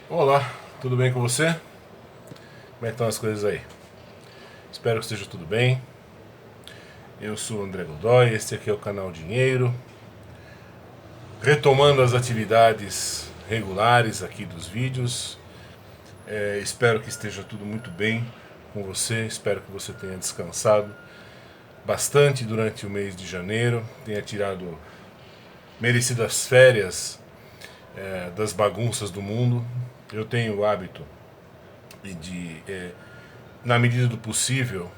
Olá, tudo bem com você? Como é que estão as coisas aí? Espero que esteja tudo bem. Eu sou o André Godoy, este aqui é o canal Dinheiro. Retomando as atividades regulares aqui dos vídeos. Espero que esteja tudo muito bem com você. Espero que você tenha descansado bastante durante o mês de janeiro. Tenha tirado merecidas férias das bagunças do mundo. Eu tenho o hábito de, na medida do possível,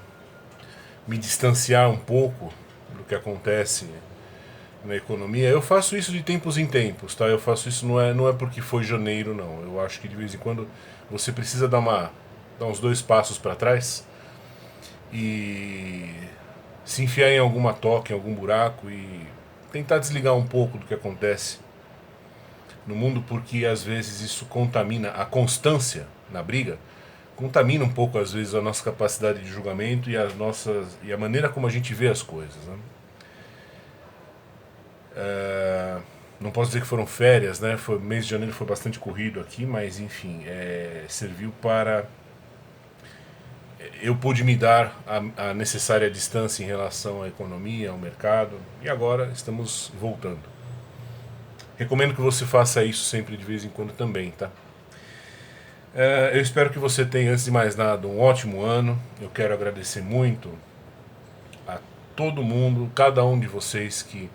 me distanciar um pouco do que acontece na economia. Eu faço isso de tempos em tempos, tá? Eu faço isso não é porque foi janeiro, não. Eu acho que de vez em quando você precisa dar uns dois passos para trás e se enfiar em alguma toca, em algum buraco e tentar desligar um pouco do que acontece no mundo, porque às vezes isso contamina a constância na briga, contamina um pouco às vezes a nossa capacidade de julgamento e a maneira como a gente vê as coisas, né? Não posso dizer que foram férias, né? Foi, mês de janeiro foi bastante corrido aqui, mas enfim, serviu para eu pude me dar a necessária distância em relação à economia, ao mercado, e agora estamos voltando. Recomendo que você faça isso sempre de vez em quando também, tá? Eu espero que você tenha, antes de mais nada, um ótimo ano. Eu quero agradecer muito a todo mundo, cada um de vocês que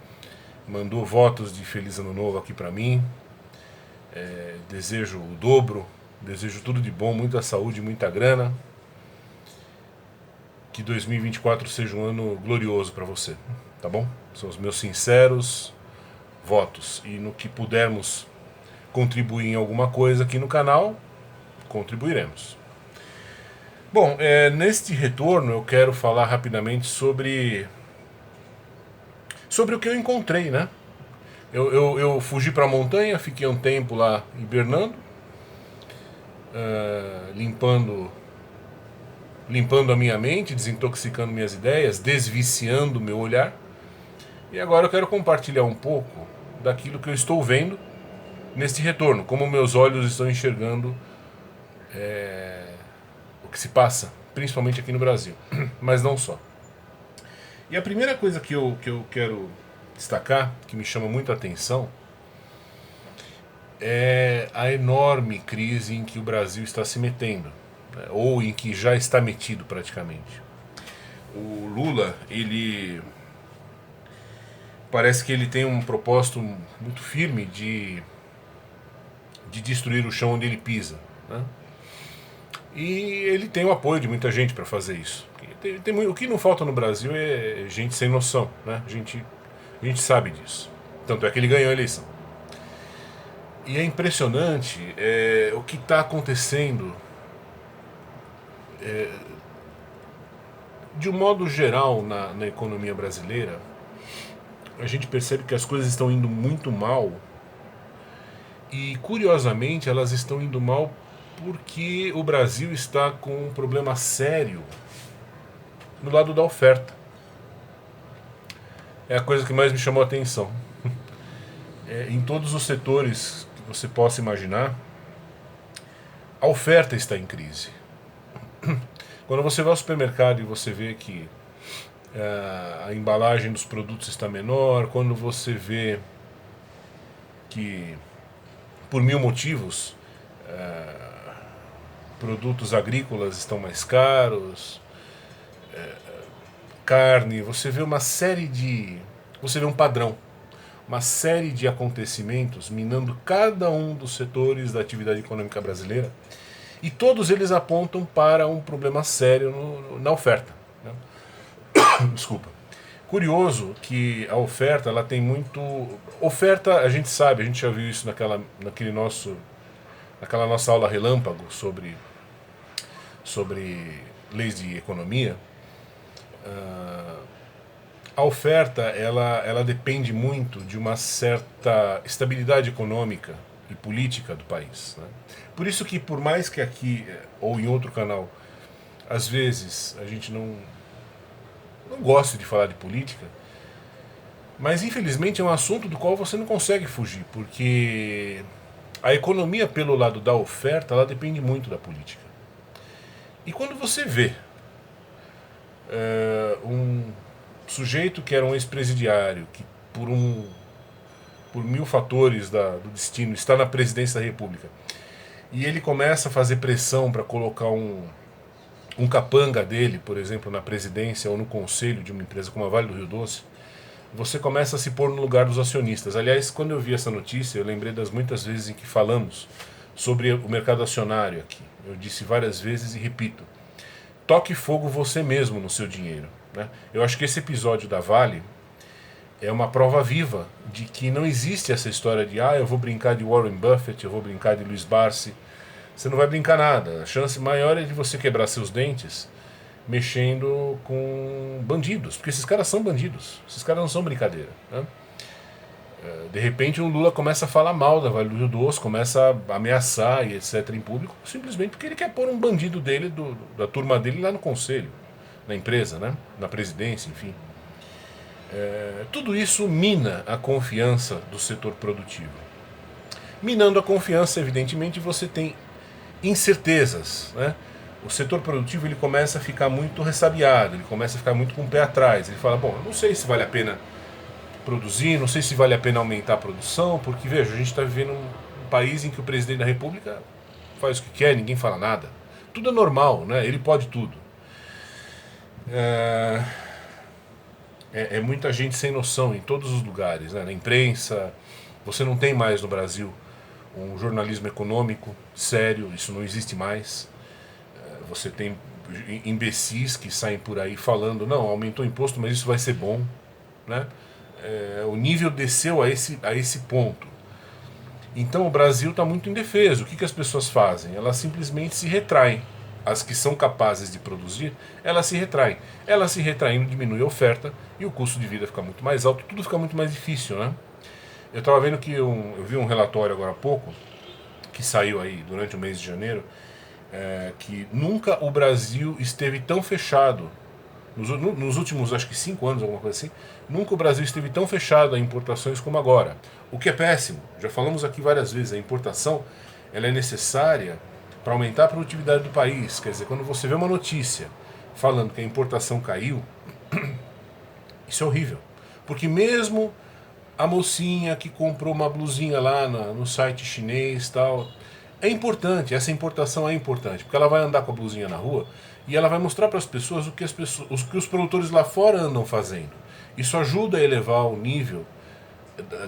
mandou votos de Feliz Ano Novo aqui pra mim. Desejo o dobro, desejo tudo de bom, muita saúde, muita grana. Que 2024 seja um ano glorioso pra você, tá bom? São os meus sinceros votos. E no que pudermos contribuir em alguma coisa aqui no canal, contribuiremos. Bom, neste retorno eu quero falar rapidamente sobre o que eu encontrei, né? Eu fugi para a montanha, fiquei um tempo lá hibernando, limpando a minha mente, desintoxicando minhas ideias, desviciando o meu olhar. E agora eu quero compartilhar um pouco daquilo que eu estou vendo neste retorno, como meus olhos estão enxergando o que se passa, principalmente aqui no Brasil, mas não só. E a primeira coisa que eu quero destacar, que me chama muita atenção, é a enorme crise em que o Brasil está se metendo, né, ou em que já está metido praticamente. O Lula, ele parece que ele tem um propósito muito firme de destruir o chão onde ele pisa, né? E ele tem o apoio de muita gente para fazer isso. O que não falta no Brasil é gente sem noção, né? A gente sabe disso. Tanto é que ele ganhou a eleição. E é impressionante o que está acontecendo de um modo geral na economia brasileira. A gente percebe que as coisas estão indo muito mal e, curiosamente, elas estão indo mal porque o Brasil está com um problema sério no lado da oferta. É a coisa que mais me chamou a atenção. Em todos os setores que você possa imaginar, a oferta está em crise. Quando você vai ao supermercado e você vê que a embalagem dos produtos está menor, quando você vê que, por mil motivos, produtos agrícolas estão mais caros, carne, você vê uma série de. Você vê um padrão, uma série de acontecimentos minando cada um dos setores da atividade econômica brasileira, e todos eles apontam para um problema sério na oferta, né? Desculpa. Curioso que a oferta, ela tem muito. Oferta, a gente sabe, a gente já viu isso naquela nossa aula relâmpago sobre leis de economia. A oferta, ela depende muito de uma certa estabilidade econômica e política do país, né? Por isso que, por mais que aqui ou em outro canal, às vezes a gente não gosta de falar de política, mas infelizmente é um assunto do qual você não consegue fugir, porque A economia, pelo lado da oferta, ela depende muito da política. E quando você vê um sujeito que era um ex-presidiário, que por mil fatores do destino está na presidência da República, e ele começa a fazer pressão para colocar um capanga dele, por exemplo, na presidência ou no conselho de uma empresa como a Vale do Rio Doce, você começa a se pôr no lugar dos acionistas. Aliás, quando eu vi essa notícia, eu lembrei das muitas vezes em que falamos sobre o mercado acionário aqui. Eu disse várias vezes e repito: toque fogo você mesmo no seu dinheiro, né? Eu acho que esse episódio da Vale é uma prova viva de que não existe essa história de eu vou brincar de Warren Buffett, eu vou brincar de Luiz Barsi. Você não vai brincar nada. A chance maior é de você quebrar seus dentes mexendo com bandidos, porque esses caras são bandidos, esses caras não são brincadeira, né? De repente o Lula começa a falar mal da Vale do Rio Doce, começa a ameaçar e etc. em público, simplesmente porque ele quer pôr um bandido dele, da turma dele lá no conselho, na empresa, né? Na presidência, enfim. Tudo isso mina a confiança do setor produtivo. Minando a confiança, evidentemente, você tem incertezas, né? O setor produtivo ele começa a ficar muito ressabiado, ele começa a ficar muito com o pé atrás. Ele fala, bom, eu não sei se vale a pena produzir, não sei se vale a pena aumentar a produção, porque, veja, a gente está vivendo um país em que o presidente da República faz o que quer, ninguém fala nada. Tudo é normal, né? Ele pode tudo. É muita gente sem noção em todos os lugares, né? Na imprensa. Você não tem mais no Brasil um jornalismo econômico sério, isso não existe mais. Você tem imbecis que saem por aí falando, não, aumentou o imposto, mas isso vai ser bom, né? O nível desceu a esse ponto. Então o Brasil está muito indefeso. O que as pessoas fazem? Elas simplesmente se retraem. As que são capazes de produzir, elas se retraem. Elas se retraindo diminui a oferta e o custo de vida fica muito mais alto, tudo fica muito mais difícil, né? Eu estava vendo que eu vi um relatório agora há pouco, que saiu aí durante o mês de janeiro, que nunca o Brasil esteve tão fechado, nos últimos acho que 5 anos, alguma coisa assim, nunca o Brasil esteve tão fechado a importações como agora. O que é péssimo, já falamos aqui várias vezes, a importação ela é necessária para aumentar a produtividade do país. Quer dizer, quando você vê uma notícia falando que a importação caiu, isso é horrível. Porque mesmo a mocinha que comprou uma blusinha lá no site chinês e tal, é importante, essa importação é importante, porque ela vai andar com a blusinha na rua e ela vai mostrar para as pessoas o que os produtores lá fora andam fazendo. Isso ajuda a elevar o nível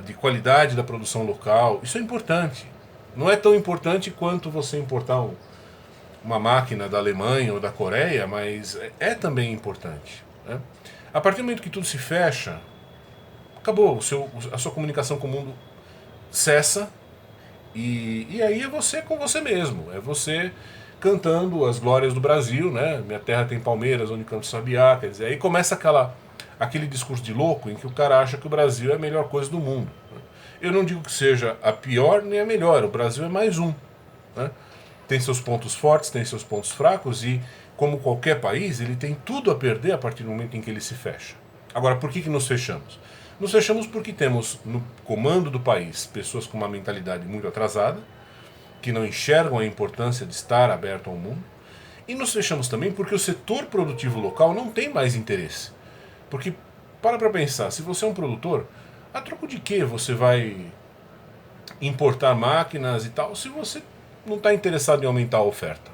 de qualidade da produção local, isso é importante. Não é tão importante quanto você importar uma máquina da Alemanha ou da Coreia, mas é também importante, né? A partir do momento que tudo se fecha, acabou, a sua comunicação com o mundo cessa, e aí é você com você mesmo, é você cantando as glórias do Brasil, né? Minha terra tem palmeiras, onde canto sabiá, quer dizer, aí começa aquele discurso de louco em que o cara acha que o Brasil é a melhor coisa do mundo. Eu não digo que seja a pior nem a melhor, o Brasil é mais um, né? Tem seus pontos fortes, tem seus pontos fracos e, como qualquer país, ele tem tudo a perder a partir do momento em que ele se fecha. Agora, por que nos fechamos? Nos fechamos porque temos no comando do país pessoas com uma mentalidade muito atrasada, que não enxergam a importância de estar aberto ao mundo, e nos fechamos também porque o setor produtivo local não tem mais interesse. Porque, para pensar, se você é um produtor, a troco de que você vai importar máquinas e tal, se você não está interessado em aumentar a oferta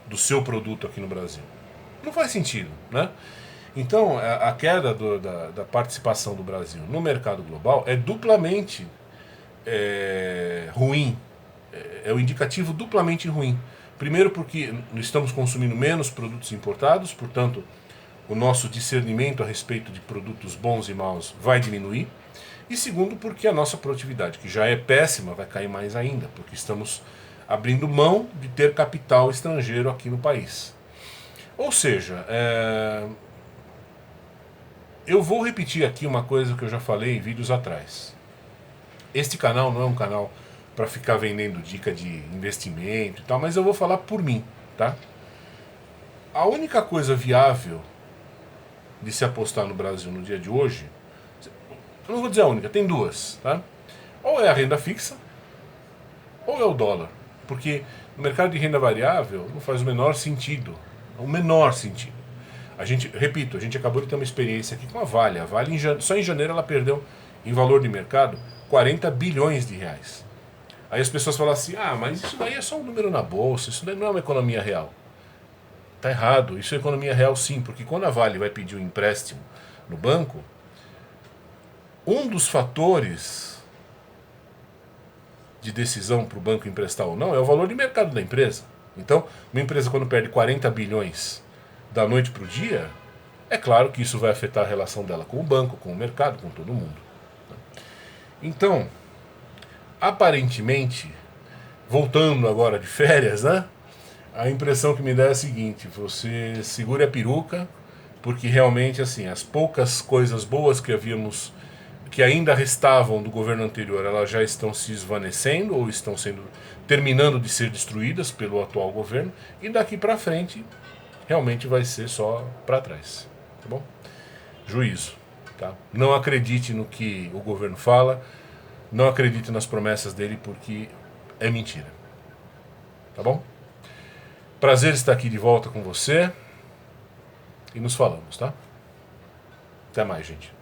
do seu produto aqui no Brasil? Não faz sentido, né? Então, a queda da participação do Brasil no mercado global é duplamente ruim. É um indicativo duplamente ruim. Primeiro porque estamos consumindo menos produtos importados, portanto, o nosso discernimento a respeito de produtos bons e maus vai diminuir. E segundo porque a nossa produtividade, que já é péssima, vai cair mais ainda, porque estamos abrindo mão de ter capital estrangeiro aqui no país. Ou seja, eu vou repetir aqui uma coisa que eu já falei em vídeos atrás. Este canal não é um canal para ficar vendendo dica de investimento e tal, mas eu vou falar por mim, tá? A única coisa viável de se apostar no Brasil no dia de hoje, eu não vou dizer a única, tem duas, tá? Ou é a renda fixa, ou é o dólar. Porque no mercado de renda variável não faz o menor sentido. O menor sentido. Repito, a gente acabou de ter uma experiência aqui com a Vale. A Vale, só em janeiro, ela perdeu, em valor de mercado, 40 bilhões de reais. Aí as pessoas falam assim, mas isso daí é só um número na bolsa, isso daí não é uma economia real. Tá errado, isso é economia real sim, porque quando a Vale vai pedir um empréstimo no banco, um dos fatores de decisão para o banco emprestar ou não é o valor de mercado da empresa. Então, uma empresa quando perde 40 bilhões da noite para o dia, é claro que isso vai afetar a relação dela com o banco, com o mercado, com todo mundo. Então, aparentemente, voltando agora de férias, né? A impressão que me dá é a seguinte: você segura a peruca, porque realmente assim, as poucas coisas boas que ainda restavam do governo anterior, elas já estão se esvanecendo ou estão terminando de ser destruídas pelo atual governo, e daqui para frente realmente vai ser só para trás, tá bom? Juízo, tá? Não acredite no que o governo fala, não acredite nas promessas dele, porque é mentira, tá bom? Prazer estar aqui de volta com você e nos falamos, tá? Até mais, gente.